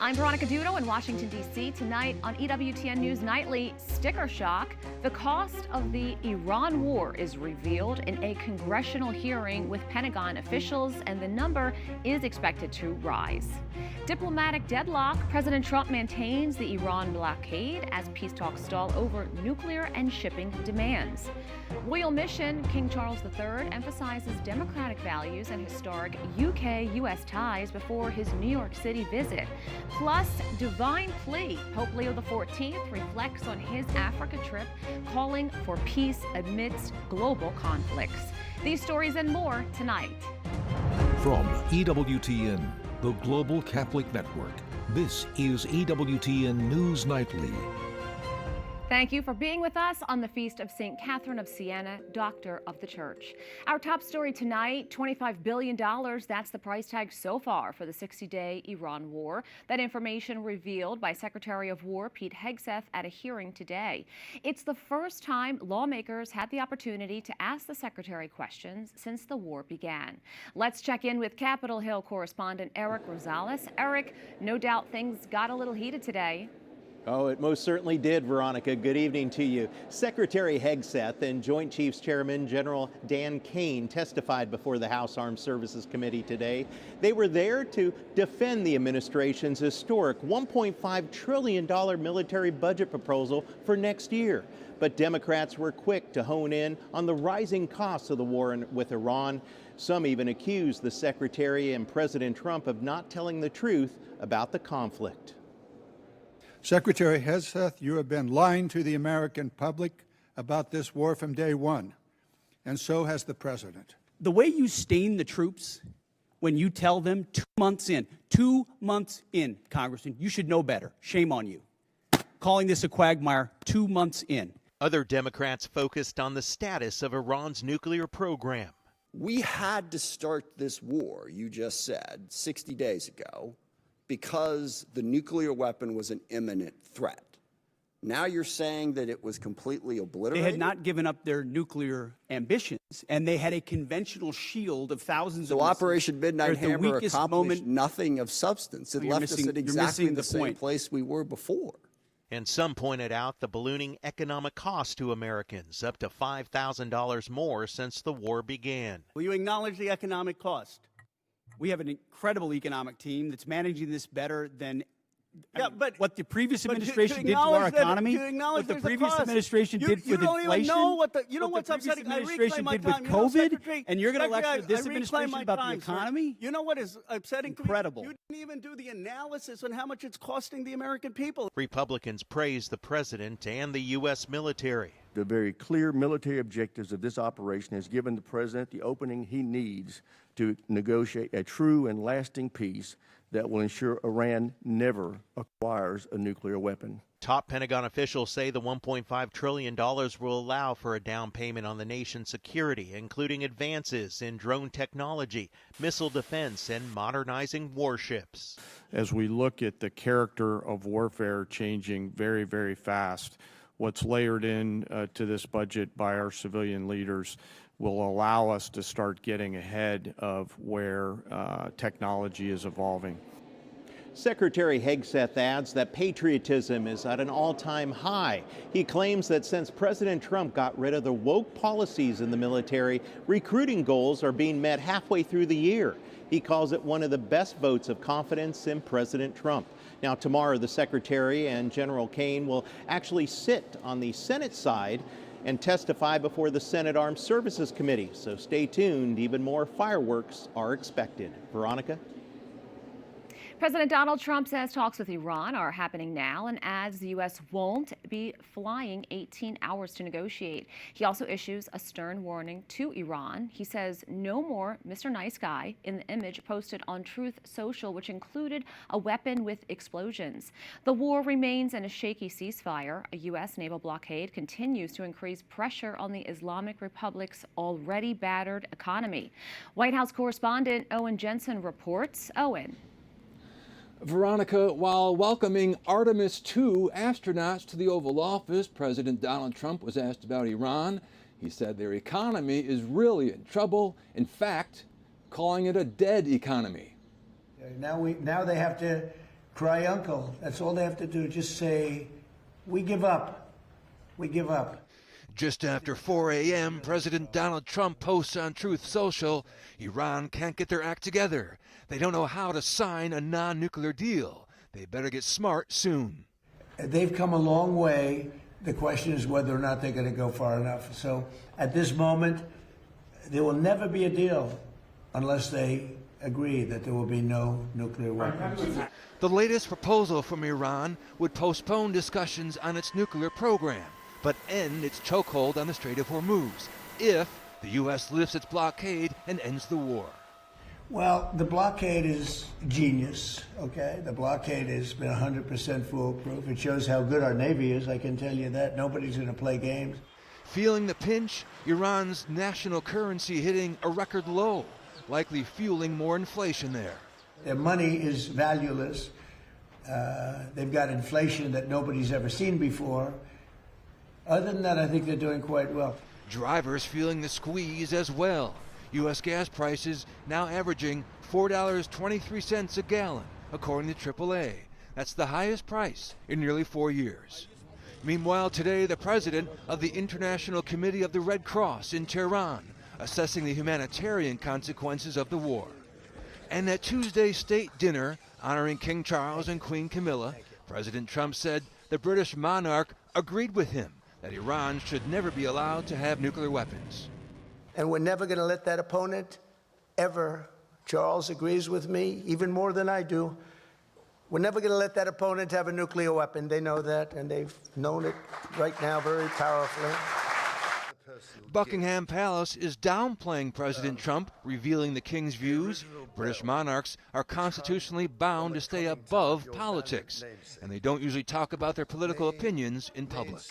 I'm Veronica Dudo in Washington, D.C. Tonight on EWTN News Nightly, sticker shock. The cost of the Iran war is revealed in a congressional hearing with Pentagon officials, and the number is expected to rise. Diplomatic deadlock. President Trump maintains the Iran blockade as peace talks stall over nuclear and shipping demands. Royal mission. King Charles III emphasizes democratic values and historic UK-US ties before his New York City visit. Plus, divine plea. Pope Leo XIV reflects on his Africa trip, calling for peace amidst global conflicts. These stories and more tonight. From EWTN, the Global Catholic Network, this is EWTN News Nightly. Thank you for being with us on the Feast of St. Catherine of Siena, Doctor of the Church. Our top story tonight, $25 billion. That's the price tag so far for the 60-day Iran war. That information revealed by Secretary of War Pete Hegseth at a hearing today. It's the first time lawmakers had the opportunity to ask the Secretary questions since the war began. Let's check in with Capitol Hill correspondent Eric Rosales. Eric, no doubt things got a little heated today. Oh, it most certainly did, Veronica. Good evening to you. Secretary Hegseth and Joint Chiefs Chairman General Dan Kane testified before the House Armed Services Committee today. They were there to defend the administration's historic $1.5 trillion military budget proposal for next year. But Democrats were quick to hone in on the rising costs of the war with Iran. Some even accused the Secretary and President Trump of not telling the truth about the conflict. Secretary Hegseth, you have been lying to the American public about this war from day one, and so has the president. The way you stain the troops when you tell them 2 months in, Congressman, you should know better. Shame on you. Calling this a quagmire 2 months in. Other Democrats focused on the status of Iran's nuclear program. We had to start this war, you just said, 60 days ago, because the nuclear weapon was an imminent threat. Now you're saying that it was completely obliterated? They had not given up their nuclear ambitions, and they had a conventional shield of thousands of missiles. So Operation Midnight Hammer accomplished nothing of substance. It left us at exactly the same place we were before. And some pointed out the ballooning economic cost to Americans, up to $5,000 more since the war began. Will you acknowledge the economic cost? We have an incredible economic team that's managing this better than what the previous administration did to our economy, what the previous administration did with inflation, what the previous administration did with COVID, and you're going to lecture this administration about the economy? You know what is upsetting? Incredible. You didn't even do the analysis on how much it's costing the American people. Republicans praised the president and the U.S. military. The very clear military objectives of this operation has given the president the opening he needs to negotiate a true and lasting peace that will ensure Iran never acquires a nuclear weapon. Top Pentagon officials say the $1.5 trillion will allow for a down payment on the nation's security, including advances in drone technology, missile defense, and modernizing warships. As we look at the character of warfare changing very, very fast, what's layered in to this budget by our civilian leaders will allow us to start getting ahead of where technology is evolving. Secretary Hegseth adds that patriotism is at an all-time high. He claims that since President Trump got rid of the woke policies in the military, recruiting goals are being met halfway through the year. He calls it one of the best votes of confidence in President Trump. Now, tomorrow, the Secretary and General Kane will actually sit on the Senate side and testify before the Senate Armed Services Committee. So stay tuned. Even more fireworks are expected. Veronica? President Donald Trump says talks with Iran are happening now and adds the U.S. won't be flying 18 hours to negotiate. He also issues a stern warning to Iran. He says no more Mr. Nice Guy in the image posted on Truth Social, which included a weapon with explosions. The war remains in a shaky ceasefire. A U.S. naval blockade continues to increase pressure on the Islamic Republic's already battered economy. White House correspondent Owen Jensen reports. Owen. Veronica, while welcoming Artemis II astronauts to the Oval Office, President Donald Trump was asked about Iran. He said their economy is really in trouble, in fact, calling it a dead economy. Now they have to cry uncle. That's all they have to do. Just say, we give up. We give up. Just after 4 a.m., President Donald Trump posts on Truth Social, Iran can't get their act together. They don't know how to sign a non-nuclear deal. They better get smart soon. They've come a long way. The question is whether or not they're going to go far enough. So at this moment, there will never be a deal unless they agree that there will be no nuclear weapons. The latest proposal from Iran would postpone discussions on its nuclear program, but end its chokehold on the Strait of Hormuz if the U.S. lifts its blockade and ends the war. Well, the blockade is genius, okay? The blockade has been 100% foolproof. It shows how good our Navy is, I can tell you that. Nobody's going to play games. Feeling the pinch, Iran's national currency hitting a record low, likely fueling more inflation there. Their money is valueless. They've got inflation that nobody's ever seen before. Other than that, I think they're doing quite well. Drivers feeling the squeeze as well. U.S. gas prices now averaging $4.23 a gallon, according to AAA. That's the highest price in nearly 4 years. Meanwhile, today, the president of the International Committee of the Red Cross in Tehran, assessing the humanitarian consequences of the war. And at Tuesday's state dinner honoring King Charles and Queen Camilla, President Trump said the British monarch agreed with him that Iran should never be allowed to have nuclear weapons. And we're never going to let that opponent ever. Charles agrees with me, even more than I do. We're never going to let that opponent have a nuclear weapon. They know that, and they've known it right now very powerfully. Buckingham Palace is downplaying President Trump, revealing the king's views. British monarchs are constitutionally bound to stay above politics, and they don't usually talk about their political opinions in public.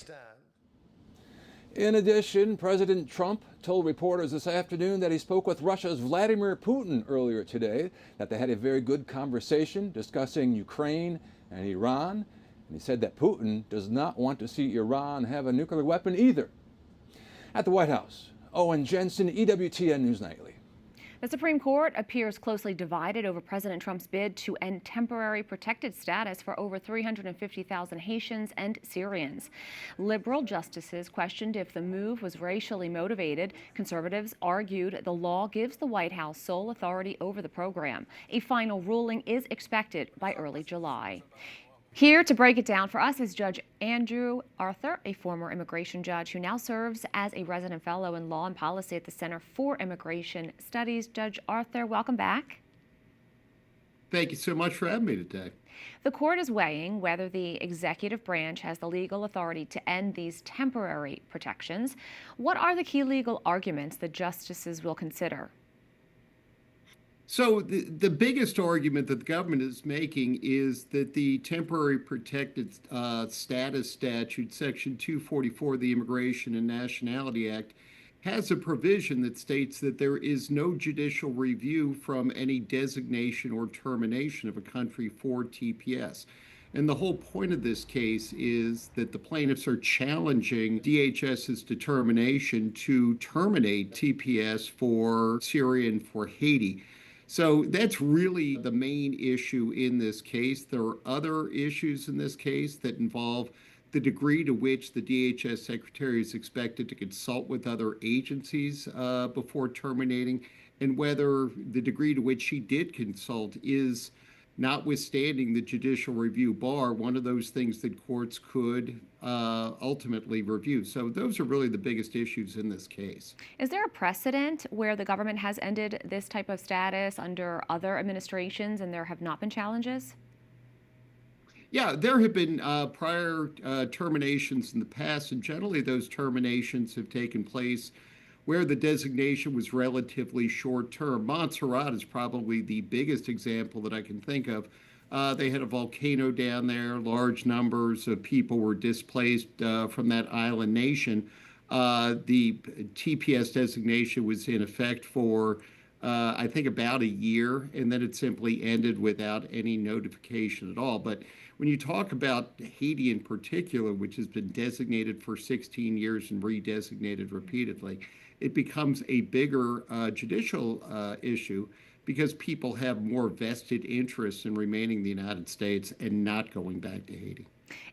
In addition, President Trump told reporters this afternoon that he spoke with Russia's Vladimir Putin earlier today, that they had a very good conversation discussing Ukraine and Iran. And he said that Putin does not want to see Iran have a nuclear weapon either. At the White House, Owen Jensen, EWTN News Nightly. The Supreme Court appears closely divided over President Trump's bid to end temporary protected status for over 350,000 Haitians and Syrians. Liberal justices questioned if the move was racially motivated. Conservatives argued the law gives the White House sole authority over the program. A final ruling is expected by early July. Here to break it down for us is Judge Andrew Arthur, a former immigration judge who now serves as a resident fellow in law and policy at the Center for Immigration Studies. Judge Arthur, welcome back. Thank you so much for having me today. The court is weighing whether the executive branch has the legal authority to end these temporary protections. What are the key legal arguments the justices will consider? So the biggest argument that the government is making is that the temporary protected status statute, Section 244 of the Immigration and Nationality Act, has a provision that states that there is no judicial review from any designation or termination of a country for TPS. And the whole point of this case is that the plaintiffs are challenging DHS's determination to terminate TPS for Syria and for Haiti. So that's really the main issue in this case. There are other issues in this case that involve the degree to which the DHS secretary is expected to consult with other agencies before terminating, and whether the degree to which she did consult is, notwithstanding the judicial review bar, one of those things that courts could ultimately review. So those are really the biggest issues in this case. Is there a precedent where the government has ended this type of status under other administrations and there have not been challenges? Yeah, there have been prior terminations in the past, and generally those terminations have taken place where the designation was relatively short-term. Montserrat is probably the biggest example that I can think of. They had a volcano down there. Large numbers of people were displaced from that island nation. The TPS designation was in effect for, I think, about a year, and then it simply ended without any notification at all. But when you talk about Haiti in particular, which has been designated for 16 years and redesignated repeatedly, it becomes a bigger judicial issue, because people have more vested interests in remaining in the United States and not going back to Haiti.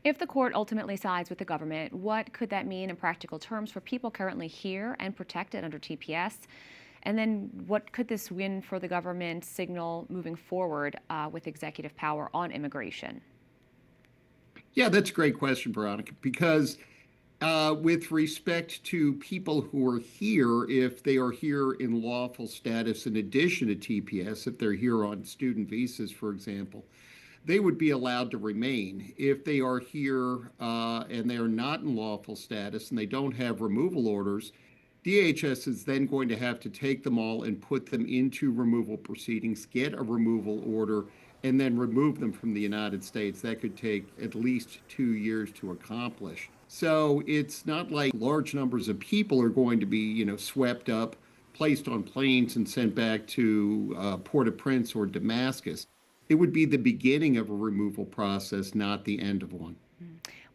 If the court ultimately sides with the government, what could that mean in practical terms for people currently here and protected under TPS? And then what could this win for the government signal moving forward with executive power on immigration? Yeah, that's a great question, Veronica, because with respect to people who are here, if they are here in lawful status in addition to TPS, if they're here on student visas, for example, they would be allowed to remain. If they are here and they are not in lawful status and they don't have removal orders, DHS is then going to have to take them all and put them into removal proceedings, get a removal order, and then remove them from the United States. That could take at least 2 years to accomplish. So it's not like large numbers of people are going to be, swept up, placed on planes and sent back to Port-au-Prince or Damascus. It would be the beginning of a removal process, not the end of one.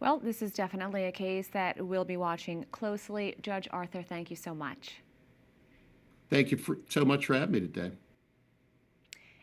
Well, this is definitely a case that we'll be watching closely. Judge Arthur, thank you so much. Thank you so much for having me today.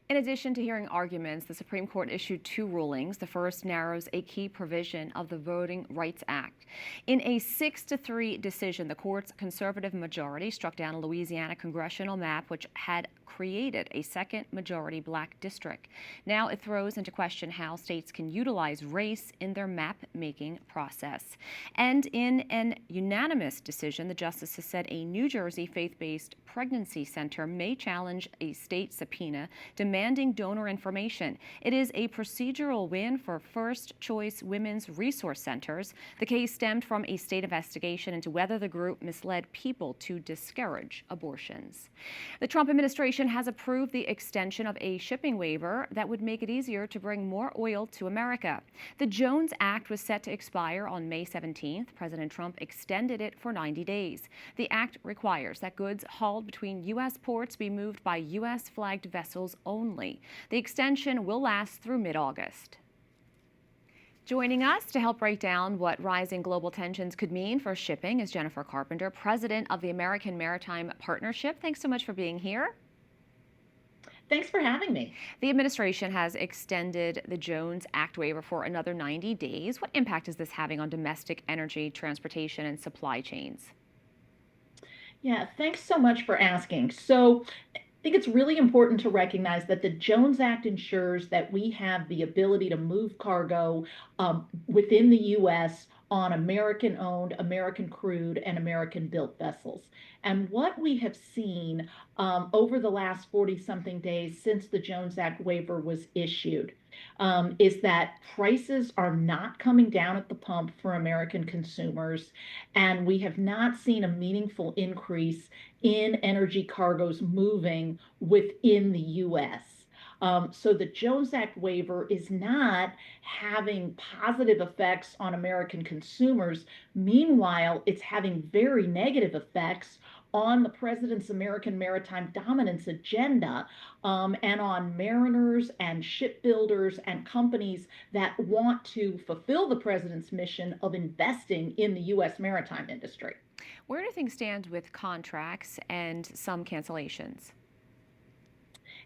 In addition to hearing arguments, the Supreme Court issued 2 rulings. The first narrows a key provision of the Voting Rights Act. In a 6-3 decision, the court's conservative majority struck down a Louisiana congressional map which had created a second majority black district. Now it throws into question how states can utilize race in their map-making process. And in an unanimous decision, the justices said a New Jersey faith-based pregnancy center may challenge a state subpoena demanding donor information. It is a procedural win for first-choice women's resource centers. The case stemmed from a state investigation into whether the group misled people to discourage abortions. The Trump administration has approved the extension of a shipping waiver that would make it easier to bring more oil to America. The Jones Act was set to expire on May 17th. President Trump extended it for 90 days. The act requires that goods hauled between U.S. ports be moved by U.S.-flagged vessels only. The extension will last through mid-August. Joining us to help break down what rising global tensions could mean for shipping is Jennifer Carpenter, president of the American Maritime Partnership. Thanks so much for being here. Thanks for having me. The administration has extended the Jones Act waiver for another 90 days. What impact is this having on domestic energy, transportation, and supply chains? Yeah, thanks so much for asking. So I think it's really important to recognize that the Jones Act ensures that we have the ability to move cargo within the U.S. on American-owned, American-crewed, and American-built vessels. And what we have seen over the last 40-something days since the Jones Act waiver was issued is that prices are not coming down at the pump for American consumers, and we have not seen a meaningful increase in energy cargoes moving within the U.S. So the Jones Act waiver is not having positive effects on American consumers. Meanwhile, it's having very negative effects on the president's American maritime dominance agenda and on mariners and shipbuilders and companies that want to fulfill the president's mission of investing in the U.S. maritime industry. Where do things stand with contracts and some cancellations?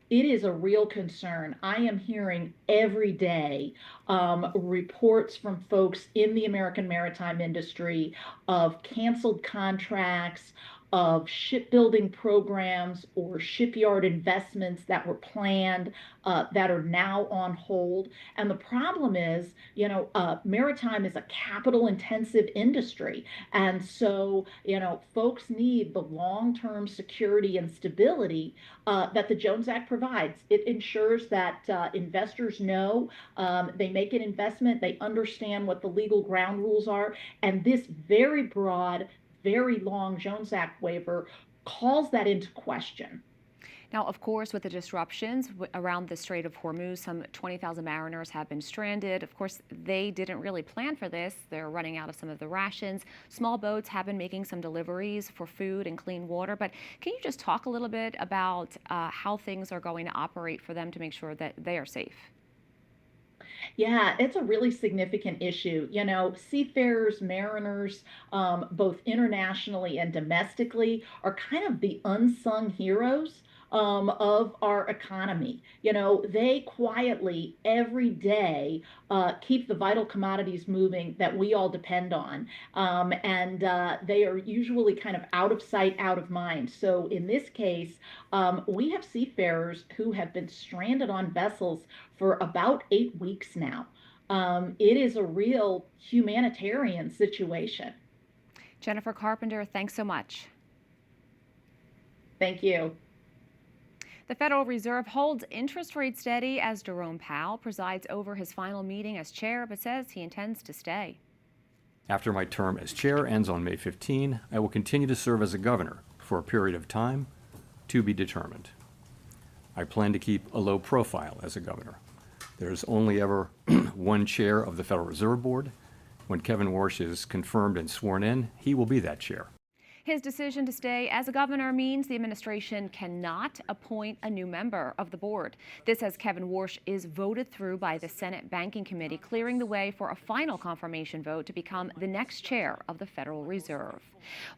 It is a real concern. I am hearing every day reports from folks in the American maritime industry of canceled contracts, of shipbuilding programs or shipyard investments that were planned that are now on hold. And the problem is, maritime is a capital intensive industry. And so, folks need the long-term security and stability that the Jones Act provides. It ensures that investors know they make an investment, they understand what the legal ground rules are, and this very broad, very long Jones Act waiver calls that into question. Now, of course, with the disruptions around the Strait of Hormuz, some 20,000 mariners have been stranded. Of course, they didn't really plan for this. They're running out of some of the rations. Small boats have been making some deliveries for food and clean water. But can you just talk a little bit about how things are going to operate for them to make sure that they are safe? Yeah, it's a really significant issue. Seafarers, mariners, both internationally and domestically, are kind of the unsung heroes of our economy. They quietly every day keep the vital commodities moving that we all depend on. And they are usually kind of out of sight, out of mind. So in this case, we have seafarers who have been stranded on vessels for about 8 weeks now. It is a real humanitarian situation. Jennifer Carpenter, thanks so much. Thank you. The Federal Reserve holds interest rates steady as Jerome Powell presides over his final meeting as chair, but says he intends to stay. After my term as chair ends on May 15, I will continue to serve as a governor for a period of time to be determined. I plan to keep a low profile as a governor. There's only ever one chair of the Federal Reserve Board. When Kevin Warsh is confirmed and sworn in, he will be that chair. His decision to stay as a governor means the administration cannot appoint a new member of the board. This as Kevin Warsh is voted through by the Senate Banking Committee, clearing the way for a final confirmation vote to become the next chair of the Federal Reserve.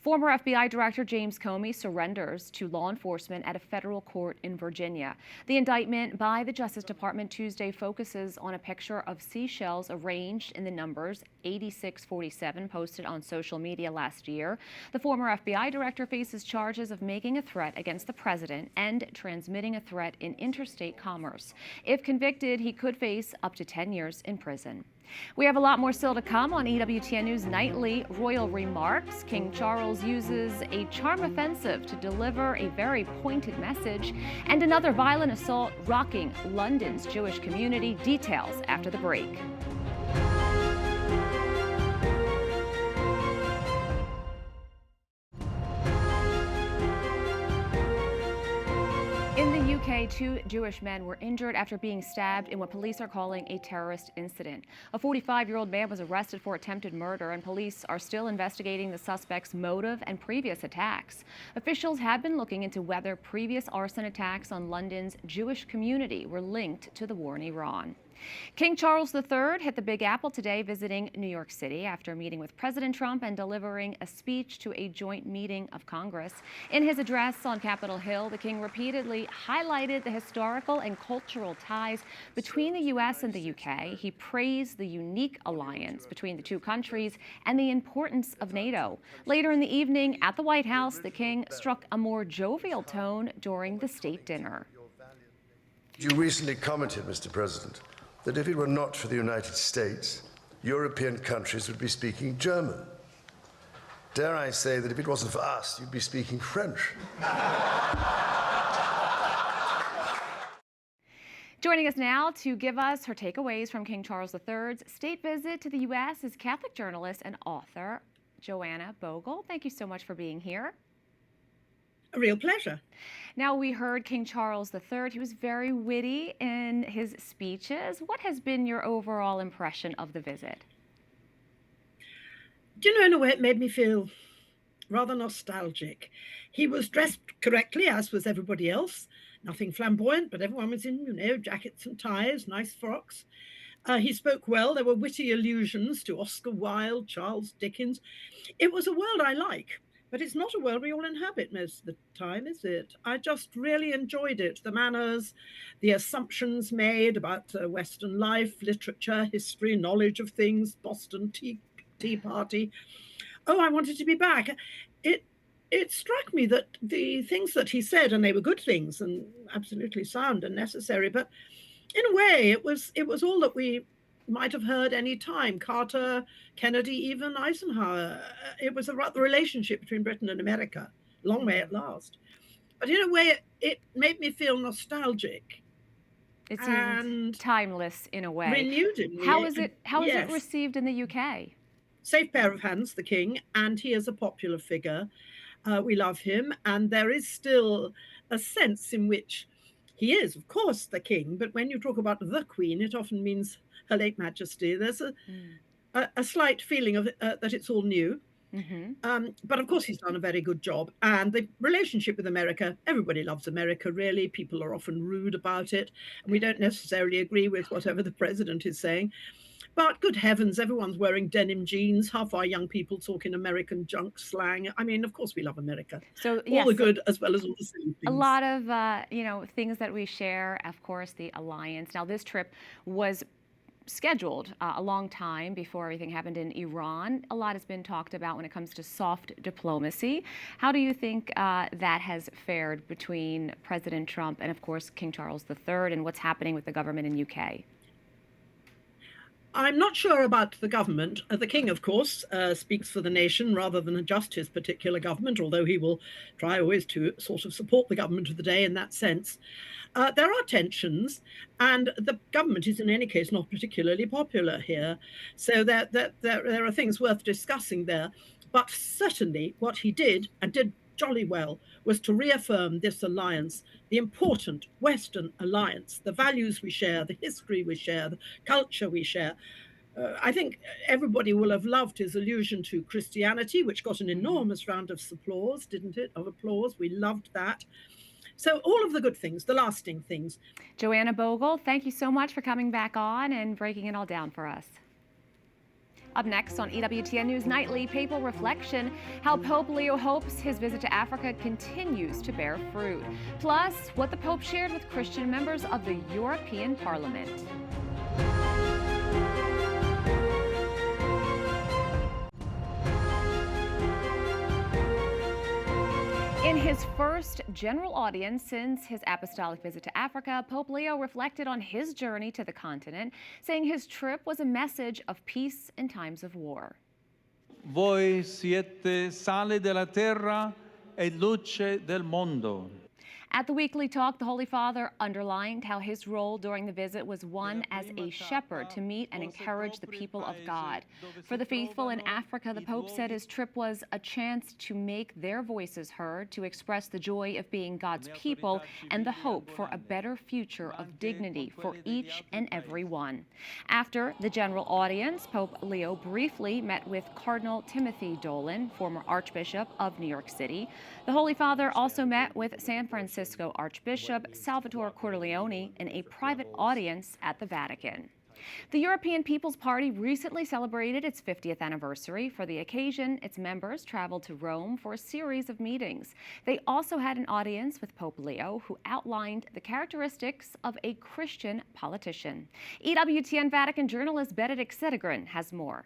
Former FBI Director James Comey surrenders to law enforcement at a federal court in Virginia. The indictment by the Justice Department Tuesday focuses on a picture of seashells arranged in the numbers 8647 posted on social media last year. The former FBI director faces charges of making a threat against the president and transmitting a threat in interstate commerce. If convicted, he could face up to 10 years in prison. We have a lot more still to come on EWTN News Nightly. Royal remarks. King Charles uses a charm offensive to deliver a very pointed message. And another violent assault rocking London's Jewish community. Details after the break. In the UK, 2 Jewish men were injured after being stabbed in what police are calling a terrorist incident. A 45-year-old man was arrested for attempted murder, and police are still investigating the suspect's motive and previous attacks. Officials have been looking into whether previous arson attacks on London's Jewish community were linked to the war in Iran. King Charles III hit the Big Apple today, visiting New York City after meeting with President Trump and delivering a speech to a joint meeting of Congress. In his address on Capitol Hill, the king repeatedly highlighted the historical and cultural ties between the U.S. and the U.K. He praised the unique alliance between the two countries and the importance of NATO. Later in the evening at the White House, the king struck a more jovial tone during the state dinner. You recently commented, Mr. President, that if it were not for the United States, European countries would be speaking German. Dare I say that if it wasn't for us, you'd be speaking French. Joining us now to give us her takeaways from King Charles III's state visit to the U.S. is Catholic journalist and author Joanna Bogle. Thank you so much for being here. A real pleasure. Now, we heard King Charles III. He was very witty in his speeches. What has been your overall impression of the visit? Do you know, in a way, it made me feel rather nostalgic. He was dressed correctly, as was everybody else. Nothing flamboyant, but everyone was in, jackets and ties, nice frocks. He spoke well. There were witty allusions to Oscar Wilde, Charles Dickens. It was a world I like. But it's not a world we all inhabit most of the time, is it? I just really enjoyed it. The manners, the assumptions made about Western life, literature, history, knowledge of things, Boston Tea Party. Oh, I wanted to be back. It struck me that the things that he said, and they were good things and absolutely sound and necessary, but in a way, it was all that we might have heard any time. Carter, Kennedy, even Eisenhower. It was the relationship between Britain and America. Long may it last. But in a way, it made me feel nostalgic. It seemed timeless in a way. Renewed in me. How is it received in the UK? Safe pair of hands, the king, and he is a popular figure. We love him, and there is still a sense in which he is, of course, the king, but when you talk about the Queen, it often means Her late Majesty. There's a slight feeling of that it's all new. Mm-hmm. But of course, he's done a very good job. And the relationship with America, everybody loves America, really. People are often rude about it. And we don't necessarily agree with whatever the president is saying. But good heavens, everyone's wearing denim jeans. Half our young people talking American junk slang. I mean, of course we love America. So all the good as well as all the same things. A lot of things that we share. Of course, the alliance. Now, this trip was scheduled a long time before everything happened in Iran. A lot has been talked about when it comes to soft diplomacy. How do you think that has fared between President Trump and, of course, King Charles III, and what's happening with the government in UK? I'm not sure about the government. The king, of course, speaks for the nation rather than just his particular government, although he will try always to sort of support the government of the day in that sense. There are tensions, and the government is in any case not particularly popular here. So there are things worth discussing there. But certainly what he did, and did jolly well, was to reaffirm this alliance, the important Western alliance, the values we share, the history we share, the culture we share. I think everybody will have loved his allusion to Christianity, which got an enormous round of applause, didn't it? Of applause. We loved that. So all of the good things, the lasting things. Joanna Bogle, thank you so much for coming back on and breaking it all down for us. Up next on EWTN News Nightly, Papal Reflection, how Pope Leo hopes his visit to Africa continues to bear fruit. Plus, what the Pope shared with Christian members of the European Parliament. In his first general audience since his apostolic visit to Africa, Pope Leo reflected on his journey to the continent, saying his trip was a message of peace in times of war. Voi siete sale della terra e luce del mondo. At the weekly talk, the Holy Father underlined how his role during the visit was one as a shepherd to meet and encourage the people of God. For the faithful in Africa, the Pope said his trip was a chance to make their voices heard, to express the joy of being God's people and the hope for a better future of dignity for each and every one. After the general audience, Pope Leo briefly met with Cardinal Timothy Dolan, former Archbishop of New York City. The Holy Father also met with San Francisco Archbishop Salvatore Cordileone in a private audience at the Vatican. The European People's Party recently celebrated its 50th anniversary. For the occasion, its members traveled to Rome for a series of meetings. They also had an audience with Pope Leo, who outlined the characteristics of a Christian politician. EWTN Vatican journalist Benedict Sedegren has more.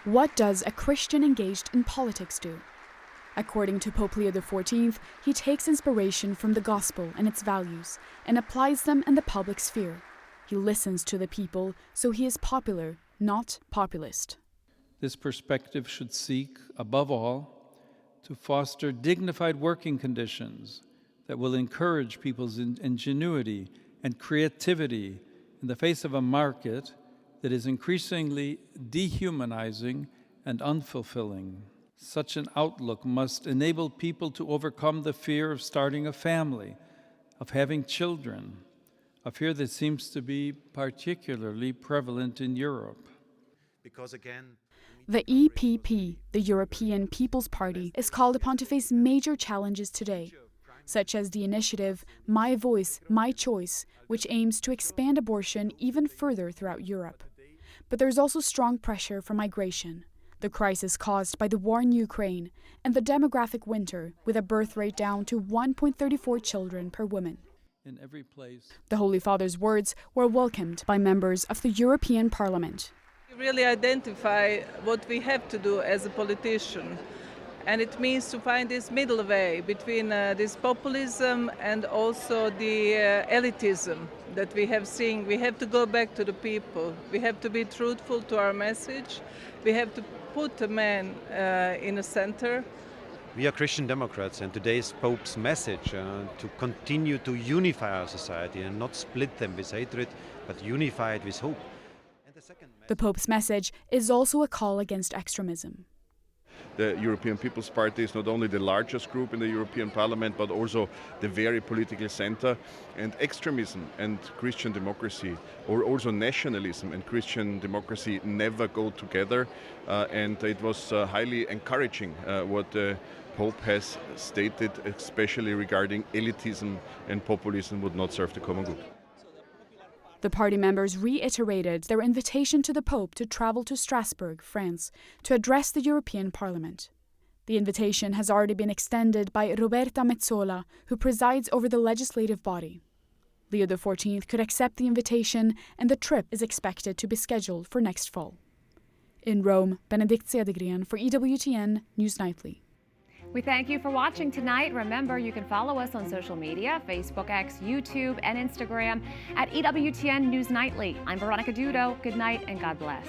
What does a Christian engaged in politics do? According to Pope Leo XIV, he takes inspiration from the gospel and its values and applies them in the public sphere. He listens to the people, so he is popular, not populist. This perspective should seek, above all, to foster dignified working conditions that will encourage people's ingenuity and creativity in the face of a market that is increasingly dehumanizing and unfulfilling. Such an outlook must enable people to overcome the fear of starting a family, of having children, a fear that seems to be particularly prevalent in Europe. Because again, the EPP, the European People's Party, is called upon to face major challenges today, such as the initiative My Voice, My Choice, which aims to expand abortion even further throughout Europe. But there's also strong pressure from migration, the crisis caused by the war in Ukraine, and the demographic winter, with a birth rate down to 1.34 children per woman. In every place. The Holy Father's words were welcomed by members of the European Parliament. We really identify what we have to do as a politician. And it means to find this middle way between this populism and also the elitism that we have seen. We have to go back to the people. We have to be truthful to our message. We have to put the man in the center. We are Christian Democrats, and today's Pope's message to continue to unify our society and not split them with hatred, but unify it with hope. The Pope's message is also a call against extremism. The European People's Party is not only the largest group in the European Parliament, but also the very political center. And extremism and Christian democracy, or also nationalism and Christian democracy, never go together. And it was highly encouraging what the Pope has stated, especially regarding elitism and populism, would not serve the common good. The party members reiterated their invitation to the Pope to travel to Strasbourg, France, to address the European Parliament. The invitation has already been extended by Roberta Metsola, who presides over the legislative body. Leo XIV could accept the invitation, and the trip is expected to be scheduled for next fall. In Rome, Benedikt Cedergren for EWTN News Nightly. We thank you for watching tonight. Remember, you can follow us on social media, Facebook, X, YouTube, and Instagram at EWTN News Nightly. I'm Veronica Dudo. Good night and God bless.